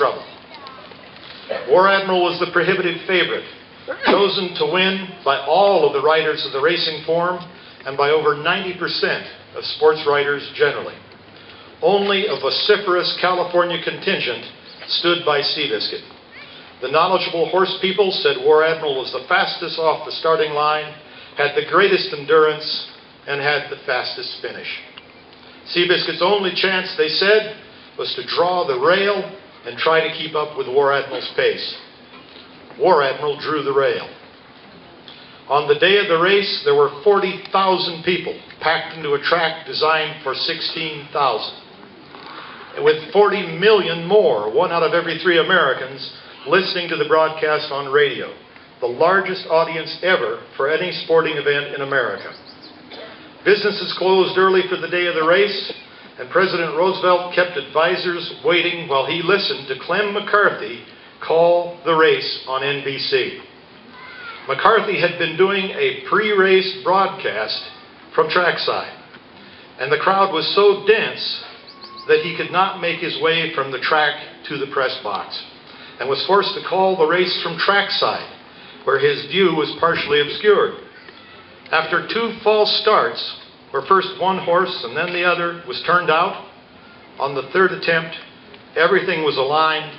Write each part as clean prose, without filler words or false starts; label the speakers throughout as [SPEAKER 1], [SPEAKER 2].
[SPEAKER 1] trouble. War Admiral was the prohibitive favorite, chosen to win by all of the writers of the racing form and by over 90% of sports writers generally. Only a vociferous California contingent stood by Seabiscuit. The knowledgeable horse people said War Admiral was the fastest off the starting line, had the greatest endurance, and had the fastest finish. Seabiscuit's only chance, they said, was to draw the rail and try to keep up with War Admiral's pace. War Admiral drew the rail. On the day of the race, there were 40,000 people packed into a track designed for 16,000. And with 40 million more, 1 out of every 3 Americans, listening to the broadcast on radio, the largest audience ever for any sporting event in America. Businesses closed early for the day of the race, and President Roosevelt kept advisors waiting while he listened to Clem McCarthy call the race on NBC. McCarthy had been doing a pre-race broadcast from trackside, and the crowd was so dense that he could not make his way from the track to the press box, and was forced to call the race from trackside, where his view was partially obscured. After 2 false starts, where first one horse and then the other was turned out, on the 3rd attempt, everything was aligned,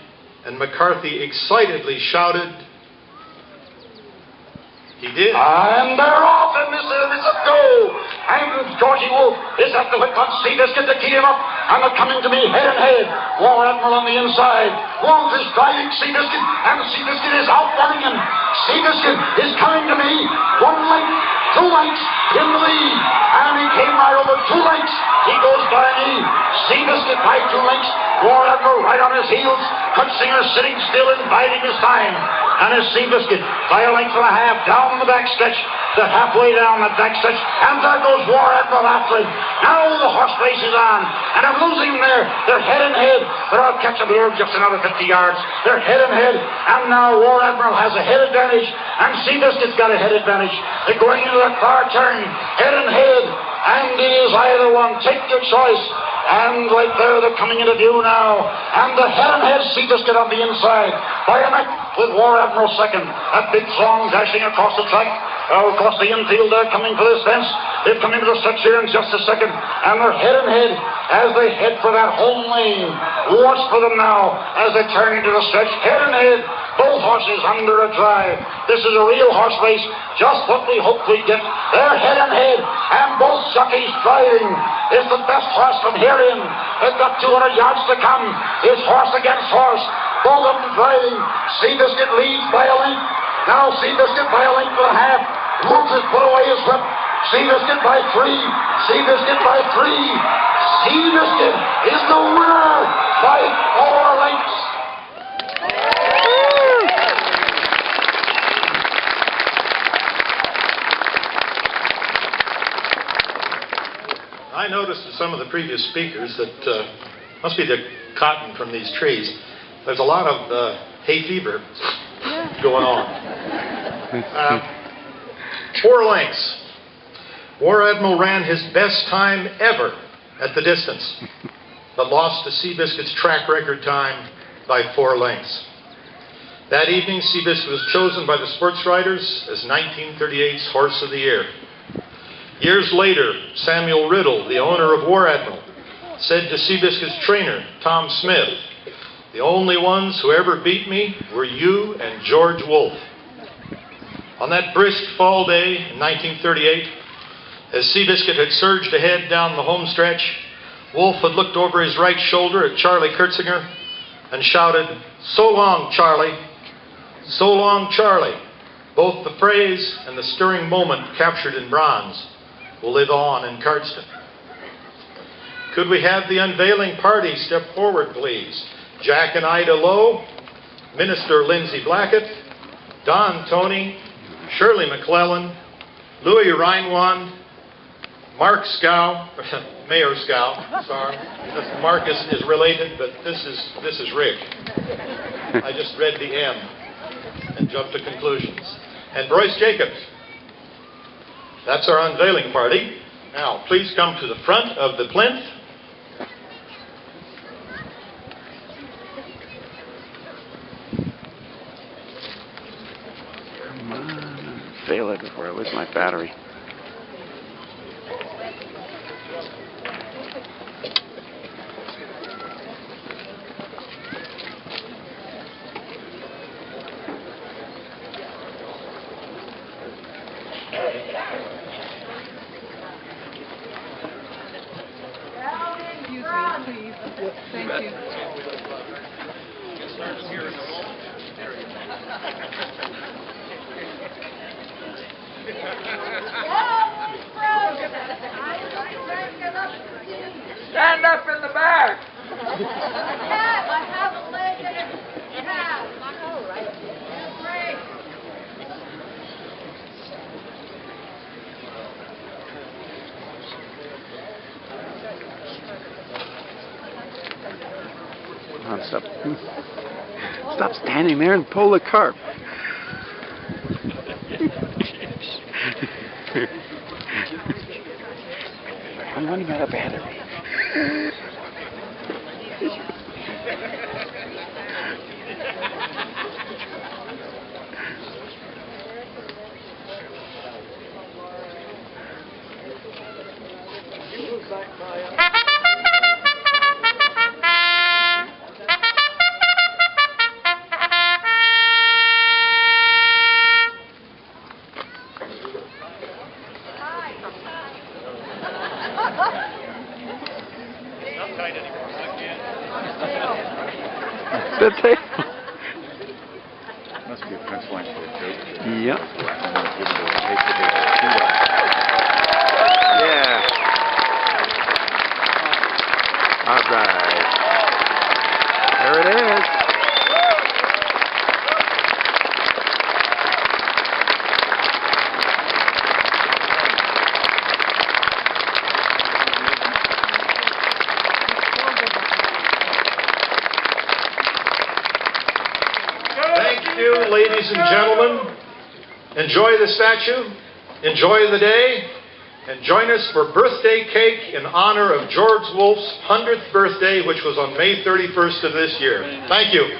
[SPEAKER 1] and McCarthy excitedly shouted, he did.
[SPEAKER 2] And they're off, and this is a go. And Georgie Woolf is at the whip on Seabiscuit to keep him up, and they're coming to me head and head. War Admiral on the inside. Woolf is driving Seabiscuit, and Seabiscuit is outrunning him. Seabiscuit is coming to me. 1 length, 2 lengths in the lead, and he came right over 2 lengths. He goes by me. Seabiscuit by 2 lengths. War Admiral right on his heels. Kunsinger sitting still and biding his time. And his Seabiscuit by a length and a half down the backstretch, to halfway down that backstretch, and there goes War Admiral after him. Now the horse race is on, and I'm losing them there. They're head and head, but I'll catch them here just another 50 yards. They're head and head, and now War Admiral has a head advantage, and Seabiscuit's got a head advantage. They're going into that far turn, head and head, and it is either one. Take your choice. And right there, they're coming into view now. And the head-and-head Seabiscuit on the inside. By a neck with War Admiral second. That big throng dashing across the track, across the infield there, coming for this fence. They've come into the stretch here in just a second. And they're head-and-head as they head for that home lane. Watch for them now as they turn into the stretch. Head-and-head. Both horses under a drive. This is a real horse race. Just what we hope we get. They're head and head, and both jockeys driving. It's the best horse from here in. They've got 200 yards to come. It's horse against horse. Both of them driving. Seabiscuit leads by a length. Now Seabiscuit by a length and a half. Woolf has put away his whip. Seabiscuit by 3. Seabiscuit by 3. Seabiscuit is the winner by 4 lengths.
[SPEAKER 1] I noticed with some of the previous speakers that must be the cotton from these trees. There's a lot of hay fever going on. 4 lengths. War Admiral ran his best time ever at the distance, but lost to Seabiscuit's track record time by 4 lengths. That evening, Seabiscuit was chosen by the sports writers as 1938's Horse of the Year. Years later, Samuel Riddle, the owner of War Admiral, said to Seabiscuit's trainer, Tom Smith, "The only ones who ever beat me were you and George Woolf." On that brisk fall day in 1938, as Seabiscuit had surged ahead down the home stretch, Woolf had looked over his right shoulder at Charlie Kurtzinger and shouted, "So long, Charlie. So long, Charlie." Both the phrase and the stirring moment captured in bronze will live on in Cardston. Could we have the unveiling party step forward, please? Jack and Ida Lowe, Minister Lindsay Blackett, Don Toney, Shirley McClellan, Louis Reinwand, Mark Scow, Mayor Scow, sorry. Mark is related, but this is Rick. I just read the M and jumped to conclusions. And Royce Jacobs. That's our unveiling party. Now, please come to the front of the plinth.
[SPEAKER 3] fail it before I lose my battery.
[SPEAKER 4] Excuse me, please. Thank you.
[SPEAKER 2] Stand up in the back.
[SPEAKER 4] I have a leg and a calf. All right. Great.
[SPEAKER 3] Come on, stop. Stop standing there and pull the carp. I'm running out of battery. The tail.
[SPEAKER 5] Must be a punchline for a joke.
[SPEAKER 3] Yep. Yeah. All right. There it is.
[SPEAKER 1] Thank you, ladies and gentlemen. Enjoy the statue, enjoy the day, and join us for birthday cake in honor of George Woolf's 100th birthday, which was on May 31st of this year. Thank you.